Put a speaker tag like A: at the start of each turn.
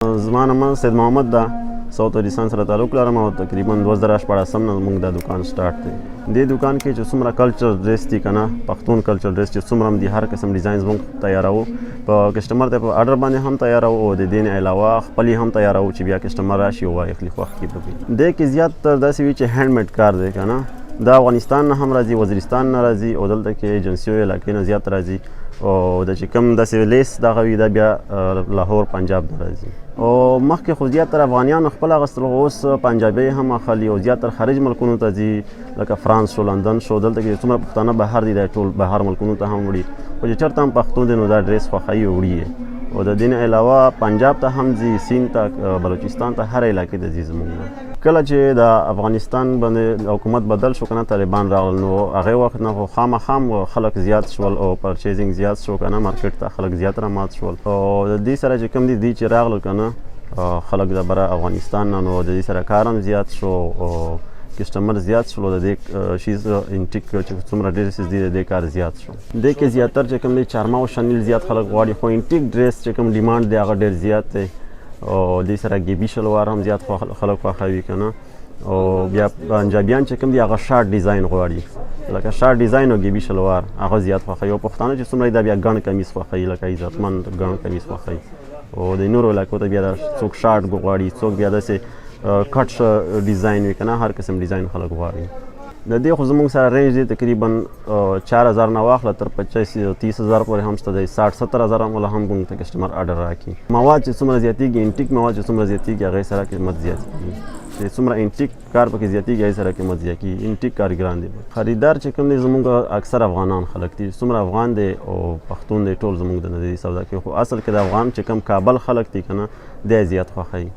A: زما نوم سید محمد ده. ساوت افغانستان سره تعلق لرم او تقریبا 2014 نه موږ دا دکان سٹارټ دی. دې دکان کې چې څومره کلچر ډریس دي کنه پښتون کلچر ډریس چې څومره دي هر قسم ډیزاینز موږ تیاروو په کسٹمر ته په آرډر باندې هم تیاروو او د دې نه علاوه خپل هم تیاروو چې بیا کسٹمر راشي او واخلي خوښ کړي به. دې کې زیات تر داسې وی چې هاند میډ کار دی کنه دا افغانستان نه هم راځي وزیرستان نه راځي او دلته کې ایجنسیو علاقې نه زیات راځي او د چې کوم داسې لیس دغه وي دا بیا لاهور پنجاب نه راځي او مخکې خو زیاتره افغانیانو خپل اخیستل اوس پنجابي هم اخلي او زیاتره خارج ملکونو ته ځي لکه فرانس شو لندن شو دلته کې څومره پښتانه بهر دي دا ټول بهر ملکونو ته هم وړي خو چې چېرته هم پښتون دی نو دا ډریس خوښوي او وړي او د دې نه علاوه پنجاب ته هم ځي سیند ته بلوچستان ته هر علاقې ته ځي زموږ کله چې د افغانستان باندې حکومت بدل شو کنه طالبان راغل نو هغه وخت نه خامخا خلک زیات شول او پرچیزینګ زیات شو کنه مارکیټ ته خلک زیات رامات شول او د دې سره چې کوم دي چې راغل کنه خلک د بره افغانستان نو د دې سره کارم زیات شو او کسٹمر زیات شول د دې شیز انټیک چې څومره ډریسز دي د دې کار زیات شو د کې زیاتر چې کوم دي چارما او شنیل زیات خلک غواړي خو انټیک ډریس چې کوم ډیماند دی هغه ډیر زیات دی او دې سره ګیبي شلوار هم زیات خلک خوښوي کنه او بیا پنجابیان چې کوم دي هغه شارټ ډیزاین غواړي لکه شارټ ډیزاین او ګیبي شلوار هغه زیات خوښوي او پښتانه چې څومره دا بیا ګڼ کمیس خوښوي لکه عزتمن ګڼ کمیس خوښوي او د نورو علاقو ته بیا څوک شارټ غواړي څوک بیا داسې کټ ډیزاین وي کنه هر قسم ډیزاین خلک غواړي د دې خو زموږ سره رینج دی تقریبا 4000 نه واخله تر 25-30,000 پورې هم شته دی 60-70,000 هم موږ ته کسٹمر آرډر راکړي مواد چې څومره زیاتېږي انټیک مواد چې څومره زیاتېږي هغې سره قیمت زیاتېږي چې څومره انټیک کار پکې زیاتېږي هغې سره قیمت زیاتېږي انټیک کار ګران دی خریدار چې کوم دی زموږ اکثر افغانان خلک دي څومره افغان دی او پښتون دی ټول زموږ د دې سودا کوي خو اصل کې د افغان چې کوم کابل خلک دي که نه دی زیات خوښوي